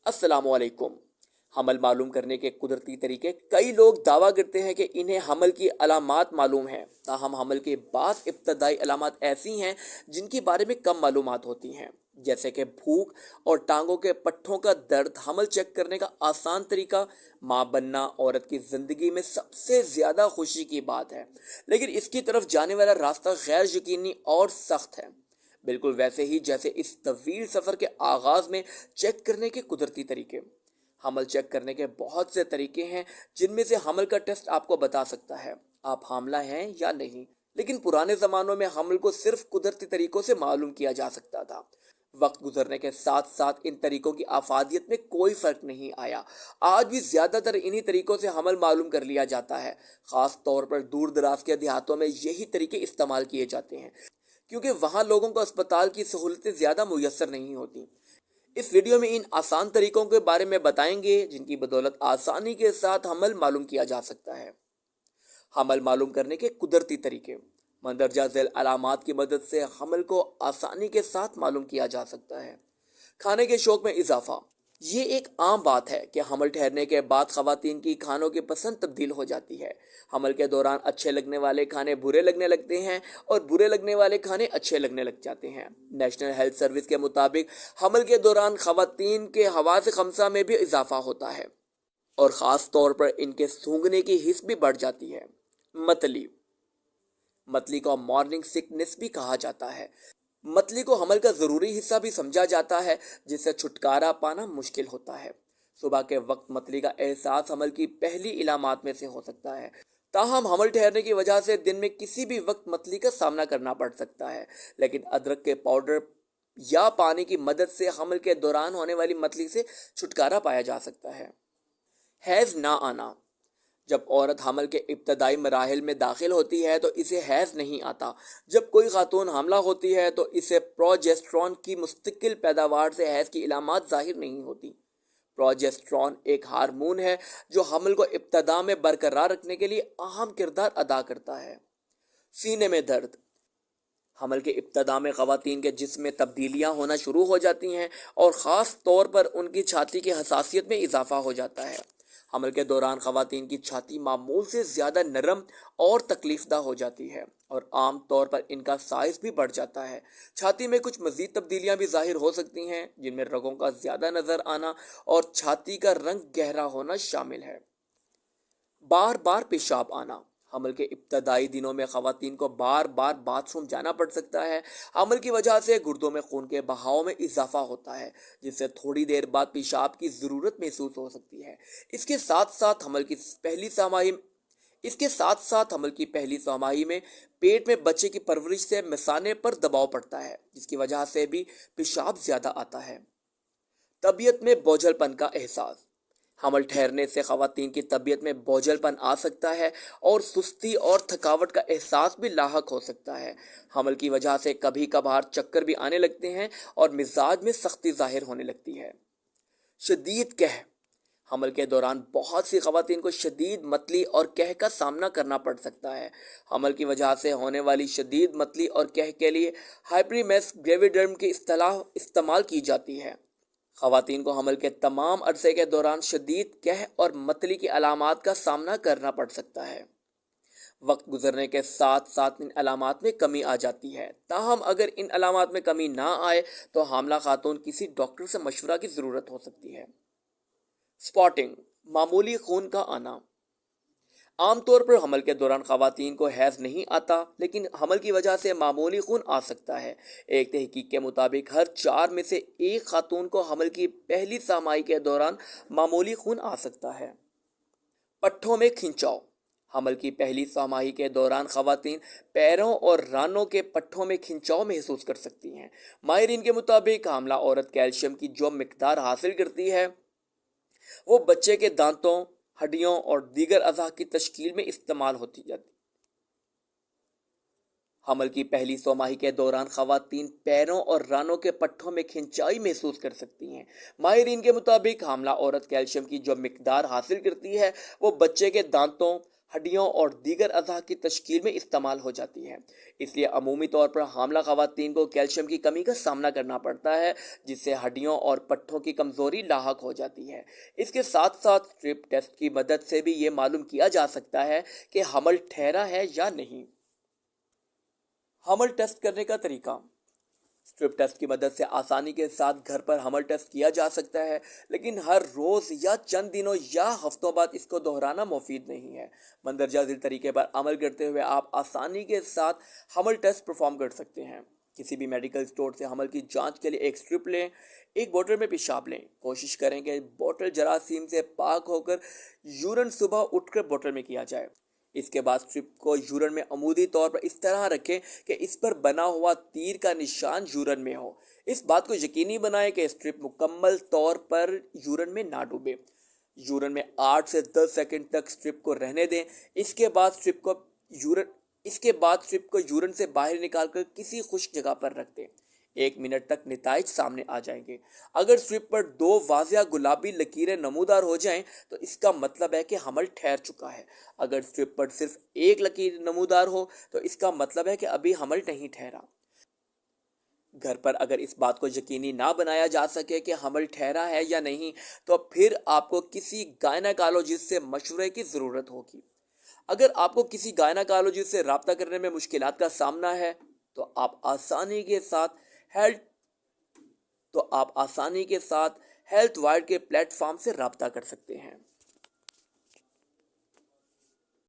अस्सलाम वालेकुम। हमल मालूम करने के कुदरती तरीके। कई लोग दावा करते हैं कि इन्हें हमल की अलामात मालूम है, ताहम हमल के बाद इब्तदाई अलामात ऐसी हैं जिनके बारे में कम मालूमात होती हैं, जैसे कि भूख और टांगों के पट्ठों का दर्द। हमल चेक करने का आसान तरीका, माँ बनना औरत की ज़िंदगी में सबसे ज़्यादा खुशी की बात है, लेकिन इसकी तरफ जाने वाला रास्ता गैर यकीनी और सख्त है, बिल्कुल वैसे ही जैसे इस तवील सफ़र के आगाज़ में चेक करने के कुदरती तरीके। हमल चेक करने के बहुत से तरीके हैं, जिनमें से हमल का टेस्ट आपको बता सकता है आप हामला हैं या नहीं। लेकिन पुराने ज़मानों में हमल को सिर्फ कुदरती तरीकों से मालूम किया जा सकता था। वक्त गुजरने के साथ साथ इन तरीकों की आफादियत में कोई फ़र्क नहीं आया। आज भी ज़्यादातर इन्हीं तरीकों से हमल मालूम कर लिया जाता है। ख़ास तौर पर दूर दराज के देहातों में यही तरीके इस्तेमाल किए जाते हैं, क्योंकि वहाँ लोगों को अस्पताल की सहूलतें ज़्यादा मुयस्सर नहीं होती। इस वीडियो में इन आसान तरीकों के बारे में बताएंगे जिनकी बदौलत आसानी के साथ हमल मालूम किया जा सकता है। हमल मालूम करने के कुदरती तरीके। मंदरजा झैल अलामात की मदद से हमल को आसानी के साथ मालूम किया जा सकता है। खाने के शौक में इजाफा। ये एक आम बात है कि हमल ठहरने के बाद खवातीन की खानों की पसंद तब्दील हो जाती है। हमल के दौरान अच्छे लगने वाले खाने बुरे लगने लगते हैं और बुरे लगने वाले खाने अच्छे लगने लग जाते हैं। नेशनल हेल्थ सर्विस के मुताबिक हमल के दौरान खवातीन के हवास खमसा में भी इजाफा होता है और ख़ास तौर पर इनके सूंघने की हिस्स भी बढ़ जाती है। मतली। मतली को मॉर्निंग सिकनेस भी कहा जाता है। मतली को हमल का ज़रूरी हिस्सा भी समझा जाता है, जिससे छुटकारा पाना मुश्किल होता है। सुबह के वक्त मतली का एहसास हमल की पहली इलामात में से हो सकता है। ताहम हमल ठहरने की वजह से दिन में किसी भी वक्त मतली का सामना करना पड़ सकता है, लेकिन अदरक के पाउडर या पानी की मदद से हमल के दौरान होने वाली मतली से छुटकारा पाया जा सकता है। हैज़ ना आना। जब औरत हमल के इब्तदाई मराहिल में दाखिल होती है तो इसे हैज़ नहीं आता। जब कोई खातून हमला होती है तो इसे प्रोजेस्टेरॉन की मुस्तकिल पैदावार से हैज़ की इलामात ज़ाहिर नहीं होती। प्रोजेस्टेरॉन एक हार्मोन है जो हमल को इब्तदा में बरकरार रखने के लिए अहम किरदार अदा करता है। सीने में दर्द। हमल के इब्तदा में ख़वातीन के जिस्म में तब्दीलियाँ होना शुरू हो जाती हैं और ख़ास तौर पर उनकी छाती की हसासियत में इजाफा हो जाता है। हमल के दौरान ख़वातीन की छाती मामूल से ज़्यादा नरम और तकलीफदा हो जाती है और आम तौर पर इनका साइज़ भी बढ़ जाता है। छाती में कुछ मज़ीद तब्दीलियाँ भी ज़ाहिर हो सकती हैं, जिनमें रगों का ज़्यादा नज़र आना और छाती का रंग गहरा होना शामिल है। बार बार पेशाब आना। हमल के इब्तदाई दिनों में ख़वातीन को बार बार बाथरूम जाना पड़ सकता है। हमल की वजह से गुर्दों में खून के बहाव में इजाफा होता है, जिससे थोड़ी देर बाद पेशाब की ज़रूरत महसूस हो सकती है। इसके साथ साथ हमल की पहली छमाही में पेट में बच्चे की परवरिश से मिसाने पर दबाव पड़ता है, जिसकी वजह से भी पेशाब ज़्यादा आता है। तबीयत में बोझलपन का एहसास। हमल ठहरने से ख़वातीन की तबीयत में बोझलपन आ सकता है और सुस्ती और थकावट का एहसास भी लाहक हो सकता है। हमल की वजह से कभी कभार चक्कर भी आने लगते हैं और मिजाज में सख्ती ज़ाहिर होने लगती है। शदीद कह। हमल के दौरान बहुत सी ख़वातीन को शदीद मतली और कह का सामना करना पड़ सकता है। हमल की वजह से होने वाली शदीद मतली और कह के लिए हाइपरीमेस ग्रेविडर्म की इस्तेमाल की जाती है। ख़वातीन को हमल के तमाम अरसे के दौरान शदीद कह और मतली की अलामात का सामना करना पड़ सकता है। वक्त गुजरने के साथ साथ इन अलामात में कमी आ जाती है। ताहम अगर इन अलामात में कमी ना आए तो हामला खातून किसी डॉक्टर से मशवरा की ज़रूरत हो सकती है। स्पॉटिंग, मामूली खून का आना। आमतौर पर हमल के दौरान ख़वातीन को हैज़ नहीं आता, लेकिन हमल की वजह से मामूली खून आ सकता है। एक तहकीक के मुताबिक हर 4 में से एक खातून को हमल की पहली छमाही के दौरान मामूली खून आ सकता है। पट्ठों में खिंचाव। हमल की पहली छमाही के दौरान ख़वातीन पैरों और रानों के पट्ठों में खिंचाव महसूस कर सकती हैं। माहिरीन के मुताबिक हामला औरत कैल्शियम की जो मिकदार हासिल करती है वो बच्चे के दांतों, हड्डियों और दीगर अज़ा की तश्कील में इस्तेमाल होती जाती। हमल की पहली छमाही के दौरान ख़वातीन पैरों और रानों के पट्ठों में खिंचाई महसूस कर सकती हैं। माहिरीन के मुताबिक हामला औरत कैल्शियम की जो मिकदार हासिल करती है वो बच्चे के दांतों, ہڈیوں اور دیگر اعضاء کی تشکیل میں استعمال ہو جاتی ہے۔ اس لیے عمومی طور پر حاملہ خواتین کو کیلشیم کی کمی کا سامنا کرنا پڑتا ہے، جس سے ہڈیوں اور پٹھوں کی کمزوری لاحق ہو جاتی ہے۔ اس کے ساتھ ساتھ اسٹرپ ٹیسٹ کی مدد سے بھی یہ معلوم کیا جا سکتا ہے کہ حمل ٹھہرا ہے یا نہیں۔ حمل ٹیسٹ کرنے کا طریقہ۔ اسٹرپ ٹیسٹ کی مدد سے آسانی کے ساتھ گھر پر حمل ٹیسٹ کیا جا سکتا ہے، لیکن ہر روز یا چند دنوں یا ہفتوں بعد اس کو دہرانا مفید نہیں ہے۔ مندرجہ ذیل طریقے پر عمل کرتے ہوئے آپ آسانی کے ساتھ حمل ٹیسٹ پرفارم کر سکتے ہیں۔ کسی بھی میڈیکل اسٹور سے حمل کی جانچ کے لیے ایک اسٹرپ لیں، ایک بوتل میں پیشاب لیں۔ کوشش کریں کہ بوتل جراثیم سے پاک ہو کر یورین صبح اٹھ کر بوتل میں کیا جائے۔ اس کے بعد اسٹرپ کو یورین میں عمودی طور پر اس طرح رکھیں کہ اس پر بنا ہوا تیر کا نشان یورین میں ہو۔ اس بات کو یقینی بنائیں کہ اسٹرپ مکمل طور پر یورین میں نہ ڈوبے۔ یورین میں 8 سے 10 سیکنڈ تک اسٹرپ کو رہنے دیں۔ اس کے بعد اسٹرپ کو یورین سے باہر نکال کر کسی خشک جگہ پر رکھ دیں۔ 1 منٹ تک نتائج سامنے آ جائیں گے۔ اگر اسٹرپ پر 2 واضح گلابی لکیریں نمودار ہو جائیں تو اس کا مطلب ہے کہ حمل ٹھہر چکا ہے۔ اگر اسٹرپ پر صرف 1 لکیر نمودار ہو تو اس کا مطلب ہے کہ ابھی حمل نہیں ٹھہرا۔ گھر پر اگر اس بات کو یقینی نہ بنایا جا سکے کہ حمل ٹھہرا ہے یا نہیں تو پھر آپ کو کسی گائنیکالوجسٹ سے مشورے کی ضرورت ہوگی۔ اگر آپ کو کسی گائنیکالوجسٹ سے رابطہ کرنے میں مشکلات کا سامنا ہے تو آپ آسانی کے ساتھ ہیلتھ وائر کے پلیٹ فارم سے رابطہ کر سکتے ہیں۔